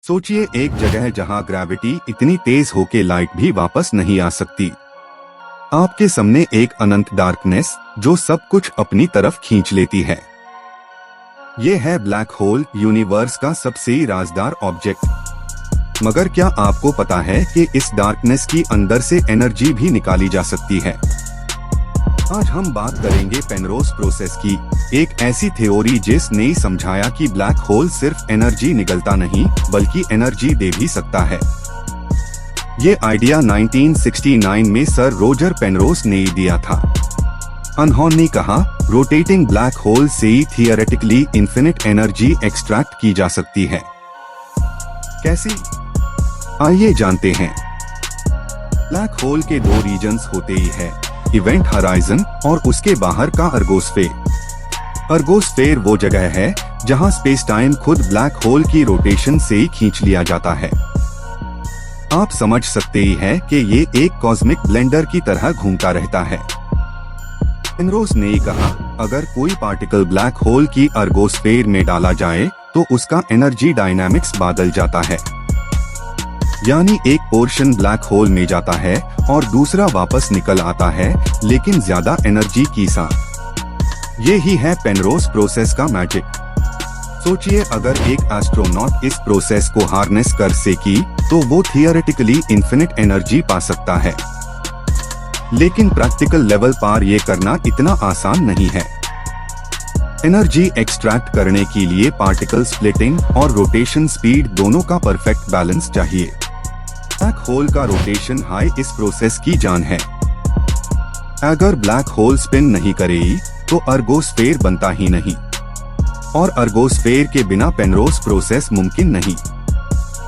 सोचिए एक जगह जहां ग्रेविटी इतनी तेज हो के लाइट भी वापस नहीं आ सकती। आपके सामने एक अनंत डार्कनेस जो सब कुछ अपनी तरफ खींच लेती है। ये है ब्लैक होल, यूनिवर्स का सबसे राजदार ऑब्जेक्ट। मगर क्या आपको पता है कि इस डार्कनेस की अंदर से एनर्जी भी निकाली जा सकती है? आज हम बात करेंगे पेनरोस प्रोसेस की, एक ऐसी थ्योरी जिसने समझाया कि ब्लैक होल सिर्फ एनर्जी निगलता नहीं बल्कि एनर्जी दे भी सकता है। ये आइडिया 1969 में सर रोजर पेनरोस ने दिया था। उन्होंने कहा, रोटेटिंग ब्लैक होल से थियोरेटिकली इन्फिनिट एनर्जी एक्सट्रैक्ट की जा सकती है। कैसे? आइए जानते हैं। ब्लैक होल के दो रीजन्स होते ही है, इवेंट हराइजन और उसके बाहर का अर्गोस्फेयर। अर्गोस्फेयर वो जगह है जहां स्पेस टाइम खुद ब्लैक होल की रोटेशन से ही खींच लिया जाता है। आप समझ सकते ही हैं कि ये एक कॉस्मिक ब्लेंडर की तरह घूमता रहता है। पेनरोस ने कहा, अगर कोई पार्टिकल ब्लैक होल की अर्गोस्फेयर में डाला जाए तो उसका एनर्जी डायनामिक्स बदल जाता है। यानी एक पोर्शन ब्लैक होल में जाता है और दूसरा वापस निकल आता है, लेकिन ज्यादा एनर्जी के साथ। ये ही है पेनरोस प्रोसेस का मैजिक। सोचिए अगर एक एस्ट्रोनॉट इस प्रोसेस को हार्नेस कर सके तो वो थियोरेटिकली इन्फिनिट एनर्जी पा सकता है। लेकिन प्रैक्टिकल लेवल पर ये करना इतना आसान नहीं है। एनर्जी एक्सट्रैक्ट करने के लिए पार्टिकल स्प्लिटिंग और रोटेशन स्पीड दोनों का परफेक्ट बैलेंस चाहिए। ब्लैक होल का रोटेशन हाई इस प्रोसेस की जान है। अगर ब्लैक होल स्पिन नहीं करेगी तो अर्गोस्फेयर बनता ही नहीं, और अर्गोस्फेयर के बिना पेनरोस प्रोसेस मुमकिन नहीं।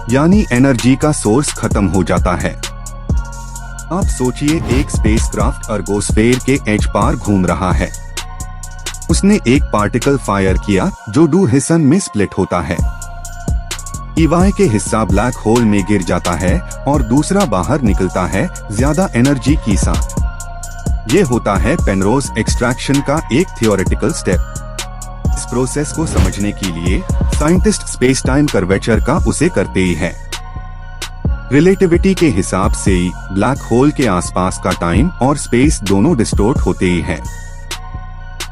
यानी एनर्जी का सोर्स खत्म हो जाता है। आप सोचिए एक स्पेसक्राफ्ट अर्गोस्फेयर के एज पार घूम रहा है। उसने एक पार्टिकल फायर किया जो दो हिस्सों में स्प्लिट होता है। ईवाई के हिस्सा ब्लैक होल में गिर जाता है और दूसरा बाहर निकलता है ज्यादा एनर्जी के साथ। ये होता है पेनरोस एक्सट्रैक्शन का एक थियोरेटिकल स्टेप। इस प्रोसेस को समझने के लिए साइंटिस्ट स्पेस टाइम कर्वेचर का उसे करते ही है। रिलेटिविटी के हिसाब से ब्लैक होल के आसपास का टाइम और स्पेस दोनों डिस्टोर्ट होते ही है।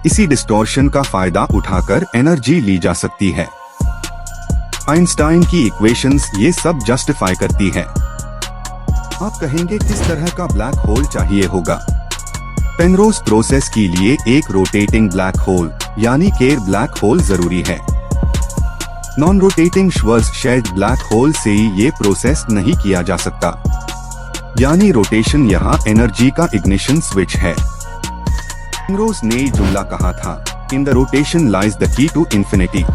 इसी डिस्टॉर्शन का फायदा उठाकर एनर्जी ली जा सकती है। आइंस्टाइन की इक्वेशंस ये सब जस्टिफाई करती है। आप कहेंगे किस तरह का ब्लैक होल चाहिए होगा? पेनरोस प्रोसेस के लिए एक रोटेटिंग ब्लैक होल यानी केर ब्लैक होल जरूरी है। नॉन रोटेटिंग श्वार्ज़शिल्ड ब्लैक होल से ये प्रोसेस नहीं किया जा सकता। यानी रोटेशन यहाँ एनर्जी का इग्निशन स्विच है। पेनरोस ने जुमला कहा था, in the rotation lies the key to infinity.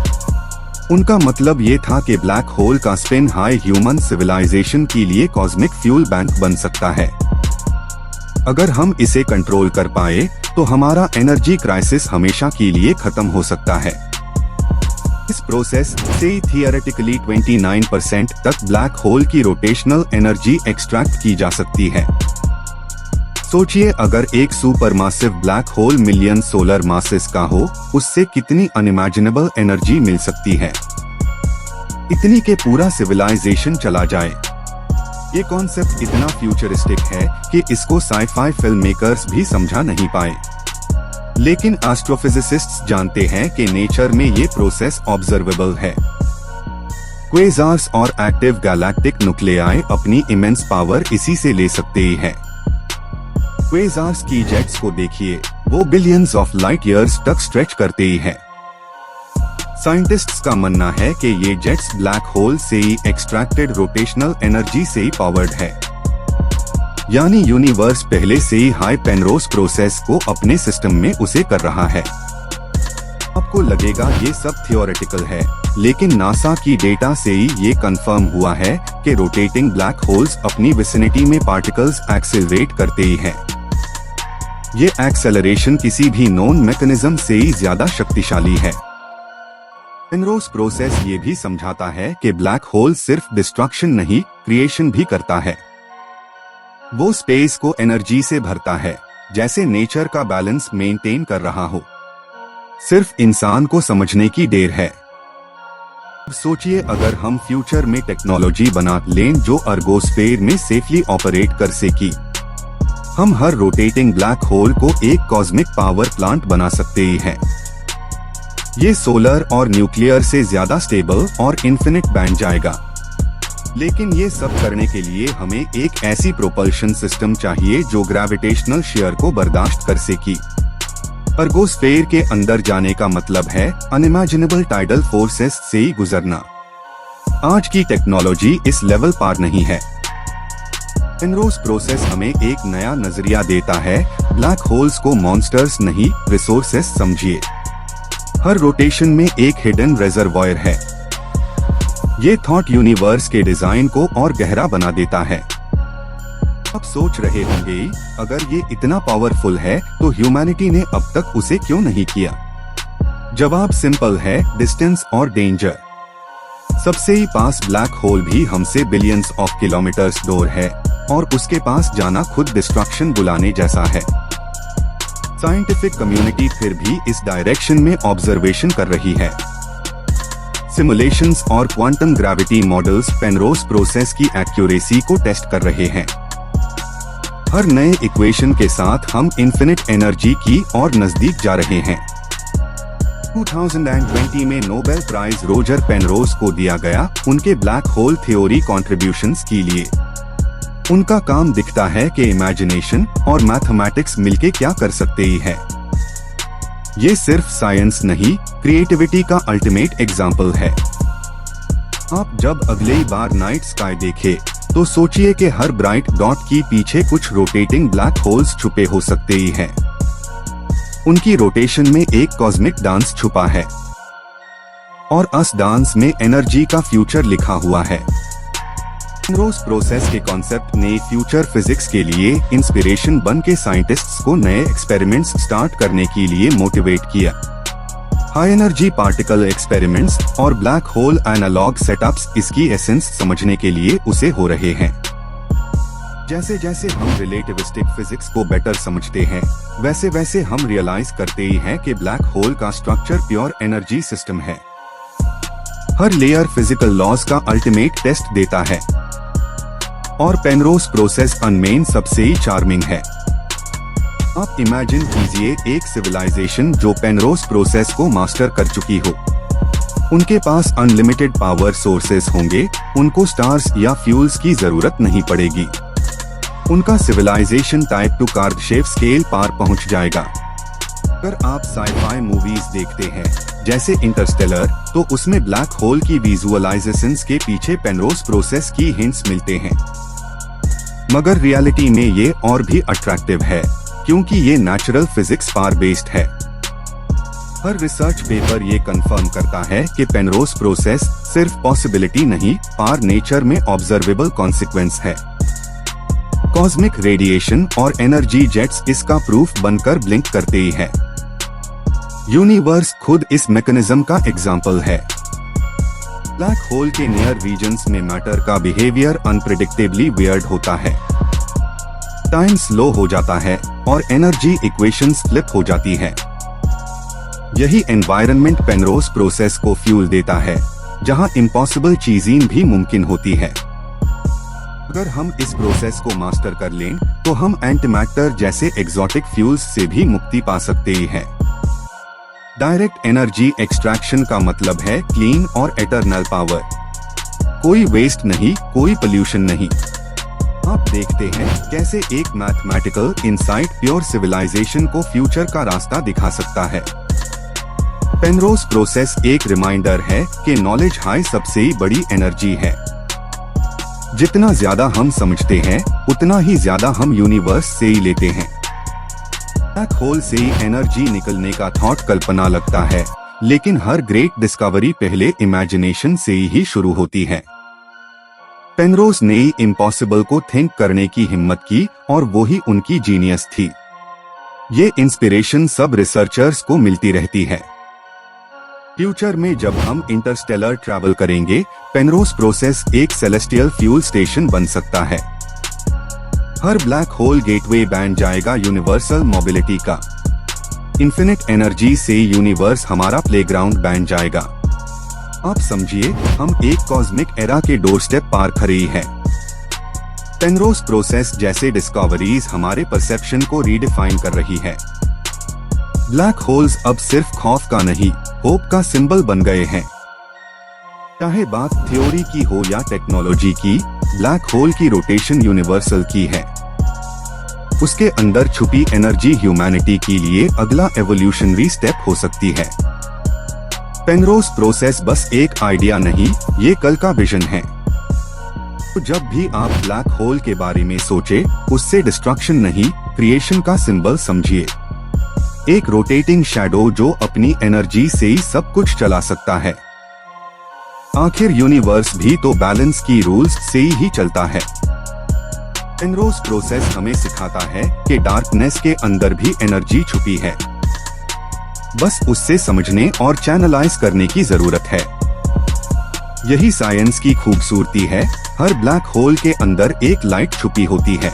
उनका मतलब ये था कि ब्लैक होल का स्पिन हाई ह्यूमन सिविलाइजेशन के लिए कॉस्मिक फ्यूल बैंक बन सकता है। अगर हम इसे कंट्रोल कर पाए तो हमारा एनर्जी क्राइसिस हमेशा के लिए खत्म हो सकता है। इस प्रोसेस से थियोरेटिकली 29% तक ब्लैक होल की रोटेशनल एनर्जी एक्सट्रैक्ट की जा सकती है। सोचिए अगर एक supermassive black hole million solar masses का हो, उससे कितनी अनइमेजिनेबल एनर्जी मिल सकती है। इतनी के पूरा सिविलाइजेशन चला जाए। ये कॉन्सेप्ट इतना फ्यूचरिस्टिक है कि इसको साइफाई फिल्म मेकर्स भी समझा नहीं पाए। लेकिन एस्ट्रोफिजिसिस्ट्स जानते हैं कि नेचर में ये प्रोसेस ऑब्जर्वेबल है। क्वेज़ार्स और एक्टिव गैलेक्टिक न्यूक्लियाई अपनी इमेंस पावर इसी से ले सकते ही है। क्वेज़ार्स की जेट्स को देखिए, वो बिलियंस ऑफ लाइट ईयर्स तक स्ट्रेच करते ही है। साइंटिस्ट्स का मानना है कि ये जेट्स ब्लैक होल से ही एक्सट्रैक्टेड रोटेशनल एनर्जी से ही पावर्ड है। यानी यूनिवर्स पहले से ही हाई पेनरोस प्रोसेस को अपने सिस्टम में उसे कर रहा है। आपको लगेगा ये सब थियोरेटिकल है, लेकिन नासा की डेटा से ही ये कंफर्म हुआ है कि रोटेटिंग ब्लैक होल्स अपनी विसिनिटी में पार्टिकल्स एक्सेलरेट करते ही हैं। ये एक्सेलरेशन किसी भी नोन मैकेनिज्म से ही ज्यादा शक्तिशाली है। पेनरोस प्रोसेस ये भी समझाता है कि ब्लैक होल सिर्फ डिस्ट्रक्शन नहीं, क्रिएशन भी करता है। वो स्पेस को एनर्जी से भरता है, जैसे नेचर का बैलेंस मेंटेन कर रहा हो। सिर्फ इंसान को समझने की देर है। सोचिए अगर हम फ्यूचर में टेक्नोलॉजी बना लें जो अर्गोस्फेयर में सेफली ऑपरेट कर सके। हम हर रोटेटिंग ब्लैक होल को एक कॉस्मिक पावर प्लांट बना सकते हैं। ये सोलर और न्यूक्लियर से ज्यादा स्टेबल और इन्फिनिट बन जाएगा। लेकिन ये सब करने के लिए हमें एक ऐसी प्रोपल्शन सिस्टम चाहिए जो ग्रेविटेशनल शेयर को बर्दाश्त कर सके। अर्गोस्फेयर के अंदर जाने का मतलब है अनइमेजिनेबल टाइडल फोर्सेस से ही गुजरना। आज की टेक्नोलॉजी इस लेवल पार नहीं है। पेनरोज प्रोसेस हमें एक नया नजरिया देता है। ब्लैक होल्स को मॉन्स्टर्स नहीं, रिसोर्सेस समझिए। हर रोटेशन में एक हिडन रिजर्वॉयर है। ये थॉट यूनिवर्स के डिजाइन को और गहरा बना देता है। आप सोच रहे होंगे अगर ये इतना पावरफुल है तो ह्यूमैनिटी ने अब तक उसे क्यों नहीं किया? जवाब सिंपल है, डिस्टेंस और डेंजर। सबसे ही पास ब्लैक होल भी हमसे बिलियंस ऑफ किलोमीटर्स दूर है और उसके पास जाना खुद डिस्ट्रक्शन बुलाने जैसा है। साइंटिफिक कम्युनिटी फिर भी इस डायरेक्शन में ऑब्जर्वेशन कर रही है। सिमुलेशंस और quantum gravity models Penrose process की एक्यूरेसी को टेस्ट कर रहे हैं। हर नए इक्वेशन के साथ हम इन्फिनिट एनर्जी की और नजदीक जा रहे हैं। 2020 में नोबेल प्राइज रोजर पेनरोज को दिया गया उनके ब्लैक होल थ्योरी कॉन्ट्रिब्यूशंस के लिए। उनका काम दिखता है कि इमेजिनेशन और मैथमेटिक्स मिलके क्या कर सकते ही है। ये सिर्फ साइंस नहीं, क्रिएटिविटी का अल्टीमेट एग्जाम्पल है। आप जब अगली बार नाइट स्काई देखें, तो सोचिए कि हर ब्राइट डॉट के पीछे कुछ रोटेटिंग ब्लैक होल्स छुपे हो सकते ही हैं। उनकी रोटेशन में एक कॉस्मिक डांस छुपा है और उस डांस में एनर्जी का फ्यूचर लिखा हुआ है। पेनरोज प्रोसेस के कॉन्सेप्ट ने फ्यूचर फिजिक्स के लिए इंस्पिरेशन बन के साइंटिस्ट्स को नए एक्सपेरिमेंट्स स्टार्ट करने के लिए मोटिवेट किया। हाई एनर्जी पार्टिकल एक्सपेरिमेंट्स और ब्लैक होल एनालॉग सेटअप्स इसकी एसेंस समझने के लिए उसे हो रहे हैं। जैसे जैसे हम रिलेटिविस्टिक फिजिक्स को बेटर समझते हैं, वैसे वैसे हम रियलाइज करते ही हैं कि ब्लैक होल का स्ट्रक्चर प्योर एनर्जी सिस्टम है। हर लेयर फिजिकल लॉज का अल्टीमेट टेस्ट देता है और पेनरोज प्रोसेस अनमेन सबसे ही चार्मिंग है। आप इमेजिन कीजिए एक सिविलाइजेशन जो पेनरोज प्रोसेस को मास्टर कर चुकी हो। उनके पास अनलिमिटेड पावर सोर्सेस होंगे, उनको स्टार्स या फ्यूल्स की जरूरत नहीं पड़ेगी। उनका सिविलाइजेशन टाइप टू कार्डशेफ स्केल पार पहुंच जाएगा। अगर आप साइफाई मूवीज देखते हैं जैसे इंटरस्टेलर, तो उसमें ब्लैक होल की विजुअलाइजेशंस के पीछे पेनरोज प्रोसेस की हिंट्स मिलते हैं। मगर रियलिटी में ये और भी अट्रैक्टिव है क्योंकि ये नेचुरल फिजिक्स पार बेस्ड है। हर रिसर्च पेपर ये कंफर्म करता है कि पेनरोज प्रोसेस सिर्फ पॉसिबिलिटी नहीं, पार नेचर में ऑब्जर्वेबल कॉन्सिक्वेंस है। कॉस्मिक रेडिएशन और एनर्जी जेट्स इसका प्रूफ बनकर ब्लिंक करते ही है। यूनिवर्स खुद इस मैकेनिज्म का एग्जाम्पल है। ब्लैक होल के नियर रीजन्स में मैटर का बिहेवियर अनप्रेडिक्टेबली वियर्ड होता है। टाइम स्लो हो जाता है और एनर्जी इक्वेशंस फ्लिप हो जाती है। यही एनवायरनमेंट पेनरोज प्रोसेस को फ्यूल देता है, जहां इम्पॉसिबल चीजें भी मुमकिन होती है। अगर हम इस प्रोसेस को मास्टर कर लें, तो हम एंटीमैटर जैसे एक्सोटिक फ्यूल्स से भी मुक्ति पा सकते ही हैं। डायरेक्ट एनर्जी एक्सट्रैक्शन का मतलब है क्लीन और एटर्नल पावर। कोई वेस्ट नहीं, कोई पोल्यूशन नहीं। आप देखते हैं कैसे एक मैथमेटिकल इनसाइट प्योर सिविलाइजेशन को फ्यूचर का रास्ता दिखा सकता है। पेनरोज प्रोसेस एक रिमाइंडर है कि नॉलेज हाई सबसे ही बड़ी एनर्जी है। जितना ज्यादा हम समझते हैं, उतना ही ज्यादा हम यूनिवर्स से ही लेते हैं। ब्लैक होल से ही एनर्जी निकलने का थॉट कल्पना लगता है, लेकिन हर ग्रेट डिस्कवरी पहले इमेजिनेशन से ही शुरू होती है। पेनरोज ने इम्पॉसिबल को थिंक करने की हिम्मत की और वो ही उनकी जीनियस थी। ये इंस्पिरेशन सब रिसर्चर्स को मिलती रहती है। फ्यूचर में जब हम इंटरस्टेलर ट्रैवल करेंगे, पेनरोज प्रोसेस एक सेलेस्टियल फ्यूल स्टेशन बन सकता है। हर ब्लैक होल गेटवे बन जाएगा यूनिवर्सल मोबिलिटी का। इन्फिनिट एनर्जी से यूनिवर्स हमारा प्लेग्राउंड बन जाएगा। आप समझिए, हम एक कॉस्मिक एरा के डोरस्टेप पार कर रही है। पेनरोज प्रोसेस जैसे डिस्कवरीज हमारे परसेप्शन को रीडिफाइन कर रही है। ब्लैक होल्स अब सिर्फ खौफ का नहीं, होप का सिंबल बन गए हैं। चाहे बात थ्योरी की हो या टेक्नोलॉजी की, ब्लैक होल की रोटेशन यूनिवर्सल की है। उसके अंदर छुपी एनर्जी ह्यूमैनिटी के लिए अगला एवोल्यूशनरी स्टेप हो सकती है। पेनरोज प्रोसेस बस एक आइडिया नहीं, ये कल का विजन है। तो जब भी आप ब्लैक होल के बारे में सोचे, उससे डिस्ट्रक्शन नहीं, क्रिएशन का सिंबल समझिए। एक रोटेटिंग शैडो जो अपनी एनर्जी से ही सब कुछ चला सकता है। आखिर यूनिवर्स भी तो बैलेंस की रूल्स से ही चलता है। पेनरोज प्रोसेस हमें सिखाता है कि डार्कनेस के अंदर भी एनर्जी छुपी है, बस उससे समझने और चैनलाइज करने की जरूरत है। यही साइंस की खूबसूरती है, हर ब्लैक होल के अंदर एक लाइट छुपी होती है।